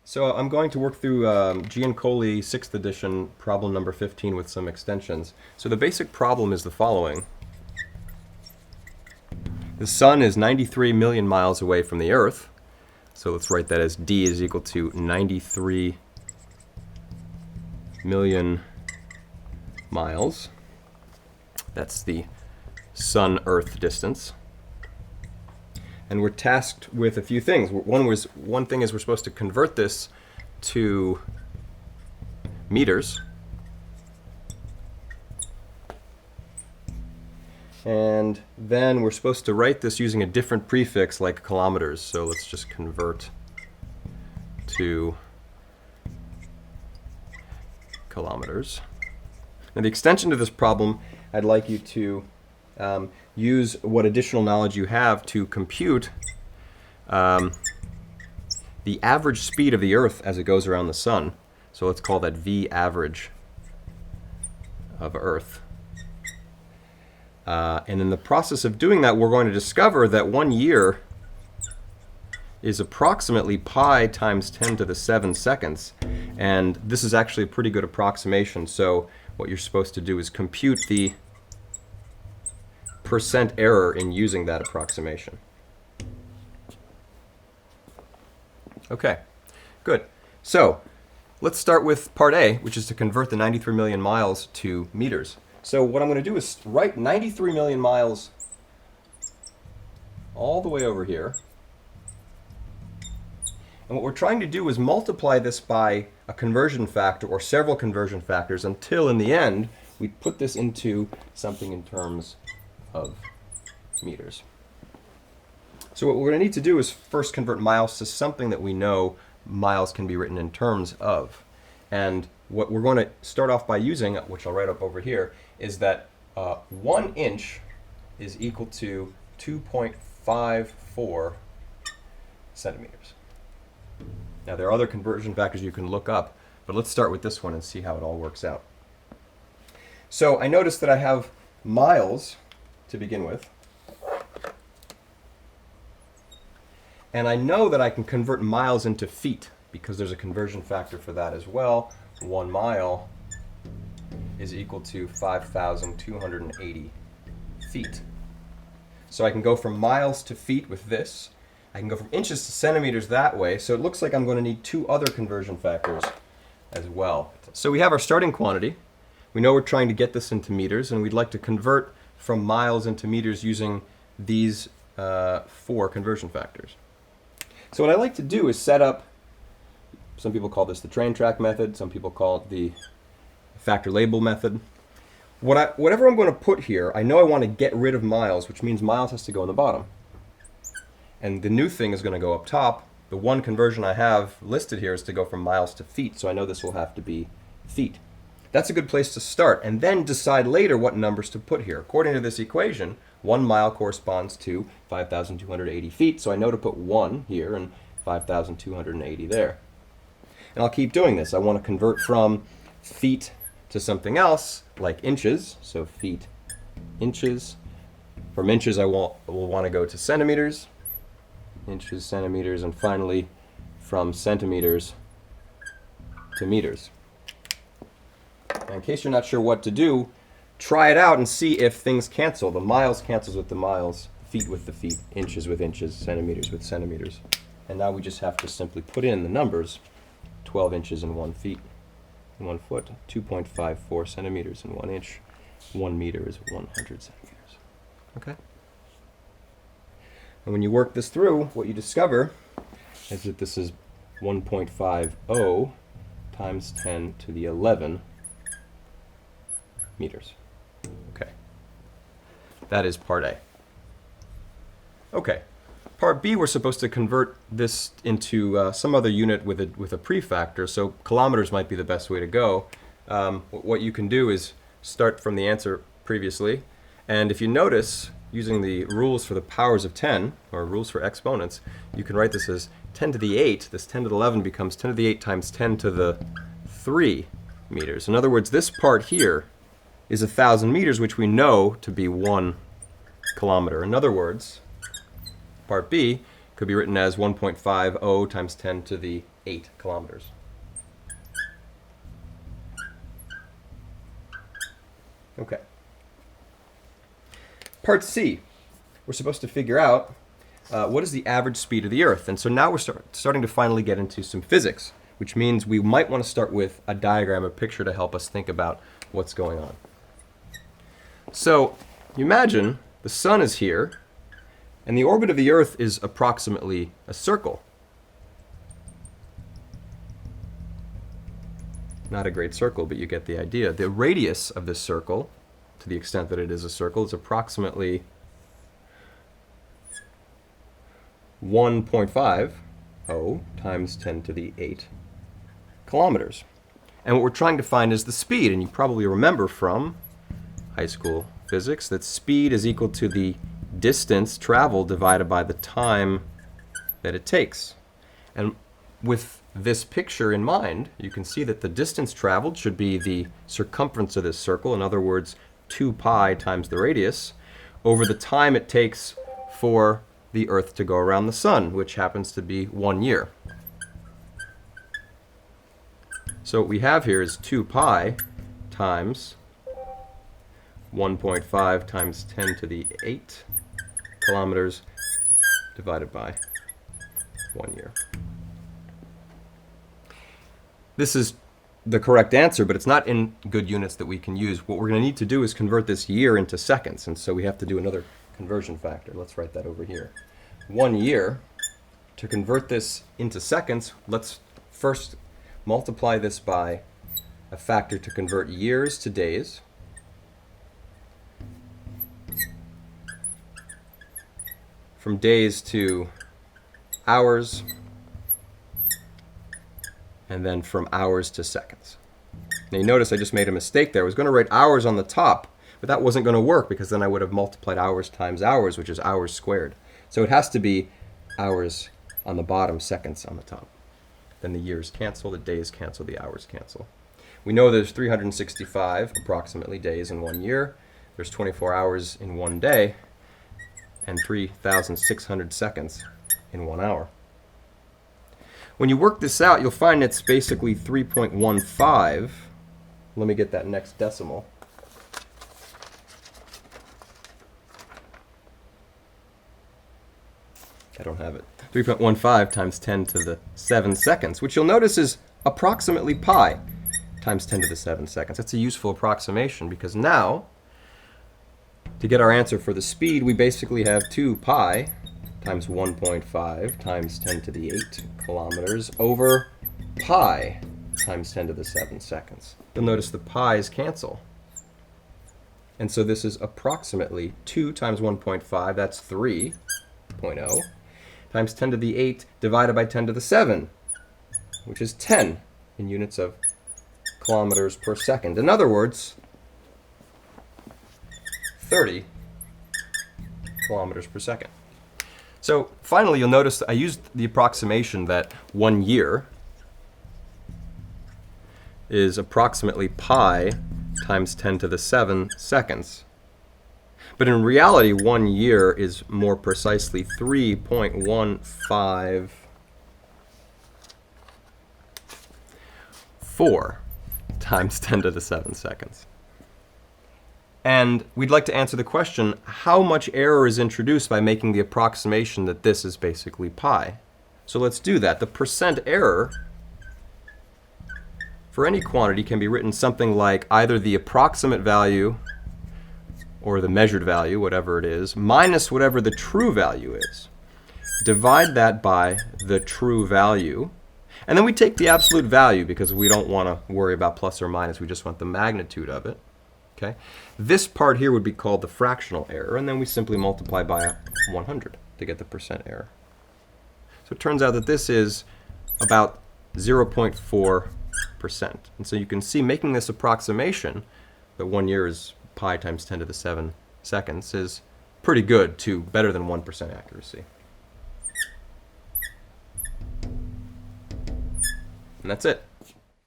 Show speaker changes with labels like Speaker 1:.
Speaker 1: So I'm going to work through Giancoli 6th edition problem number 15 with some extensions. So the basic problem is the following. The sun is 93 million miles away from the Earth. So let's write that as d is equal to 93 million miles. That's the sun-Earth distance. And we're tasked with a few things. One thing is we're supposed to convert this to meters. And then we're supposed to write this using a different prefix like kilometers. So let's just convert to kilometers. Now the extension to this problem, I'd like you to use what additional knowledge you have to compute the average speed of the Earth as it goes around the sun. So let's call that V average of Earth. And in the process of doing that, we're going to discover that 1 year is approximately pi times 10 to the 7 seconds. And this is actually a pretty good approximation. So what you're supposed to do is compute the percent error in using that approximation. Okay, good. So let's start with part A, which is to convert the 93 million miles to meters. So what I'm going to do is write 93 million miles all the way over here. And what we're trying to do is multiply this by a conversion factor or several conversion factors until in the end we put this into something in terms of meters. So what we're going to need to do is first convert miles to something that we know miles can be written in terms of. And what we're going to start off by using, which I'll write up over here, is that 1 inch is equal to 2.54 centimeters. Now there are other conversion factors you can look up, but let's start with this one and see how it all works out. So I notice that I have miles to begin with. And I know that I can convert miles into feet because there's a conversion factor for that as well. 1 mile is equal to 5,280 feet. So I can go from miles to feet with this. I can go from inches to centimeters that way. So it looks like I'm going to need 2 other conversion factors as well. So we have our starting quantity. We know we're trying to get this into meters, and we'd like to convert from miles into meters using these 4 conversion factors. So what I like to do is set up, some people call this the train track method, some people call it the factor label method. Whatever I'm going to put here, I know I want to get rid of miles, which means miles has to go in the bottom. And the new thing is going to go up top. The one conversion I have listed here is to go from miles to feet, so I know this will have to be feet. That's a good place to start, and then decide later what numbers to put here. According to this equation, 1 mile corresponds to 5,280 feet, so I know to put 1 here and 5,280 there. And I'll keep doing this. I want to convert from feet to something else, like inches, so feet, inches. From inches, I will want to go to centimeters, inches, centimeters, and finally from centimeters to meters. Now, in case you're not sure what to do, try it out and see if things cancel. The miles cancels with the miles, feet with the feet, inches with inches, centimeters with centimeters. And now we just have to simply put in the numbers, 12 inches in 1 feet, in 1 foot, 2.54 centimeters in 1 inch, 1 meter is 100 centimeters. Okay? And when you work this through, what you discover is that this is 1.50 times 10 to the 11 meters. Okay. That is part A. Okay. Part B, we're supposed to convert this into some other unit with a prefactor, so kilometers might be the best way to go. What you can do is start from the answer previously, and if you notice, using the rules for the powers of 10, or rules for exponents, you can write this as 10 to the 8. This 10 to the 11 becomes 10 to the 8 times 10 to the 3 meters. In other words, this part here is 1,000 meters, which we know to be 1 kilometer. In other words, part B could be written as 1.50 times 10 to the 8 kilometers. Okay. Part C. We're supposed to figure out what is the average speed of the Earth. And so now we're starting to finally get into some physics, which means we might want to start with a diagram, a picture to help us think about what's going on. So you imagine the sun is here, and the orbit of the Earth is approximately a circle. Not a great circle, but you get the idea. The radius of this circle, to the extent that it is a circle, is approximately 1.50 times 10 to the 8 kilometers. And what we're trying to find is the speed, and you probably remember from high school physics that speed is equal to the distance traveled divided by the time that it takes. And with this picture in mind, you can see that the distance traveled should be the circumference of this circle, in other words, 2 pi times the radius, over the time it takes for the Earth to go around the sun, which happens to be 1 year. So what we have here is 2 pi times 1.5 times 10 to the 8 kilometers divided by 1 year. This is the correct answer, but it's not in good units that we can use. What we're going to need to do is convert this year into seconds, and so we have to do another conversion factor. Let's write that over here. 1 year. To convert this into seconds, let's first multiply this by a factor to convert years to days. From days to hours, and then from hours to seconds. Now you notice I just made a mistake there. I was going to write hours on the top, but that wasn't going to work because then I would have multiplied hours times hours, which is hours squared. So it has to be hours on the bottom, seconds on the top. Then the years cancel, the days cancel, the hours cancel. We know there's 365 approximately days in 1 year. There's 24 hours in 1 day, and 3,600 seconds in 1 hour. When you work this out, you'll find it's basically 3.15. Let me get that next decimal. I don't have it. 3.15 times 10 to the 7 seconds, which you'll notice is approximately pi times 10 to the 7 seconds. That's a useful approximation because now, to get our answer for the speed, we basically have 2 pi times 1.5 times 10 to the 8 kilometers over pi times 10 to the 7 seconds. You'll notice the pi's cancel. And so this is approximately 2 times 1.5, that's 3.0, times 10 to the 8 divided by 10 to the 7, which is 10 in units of kilometers per second. In other words, 30 kilometers per second. So finally, you'll notice I used the approximation that 1 year is approximately pi times 10 to the 7 seconds. But in reality, 1 year is more precisely 3.154 times 10 to the 7 seconds. And we'd like to answer the question, how much error is introduced by making the approximation that this is basically pi? So let's do that. The percent error for any quantity can be written something like either the approximate value or the measured value, whatever it is, minus whatever the true value is. Divide that by the true value. And then we take the absolute value because we don't want to worry about plus or minus. We just want the magnitude of it. Okay? This part here would be called the fractional error, and then we simply multiply by 100 to get the percent error. So it turns out that this is about 0.4%. And so you can see making this approximation that 1 year is pi times 10 to the 7 seconds is pretty good to better than 1% accuracy. And that's it.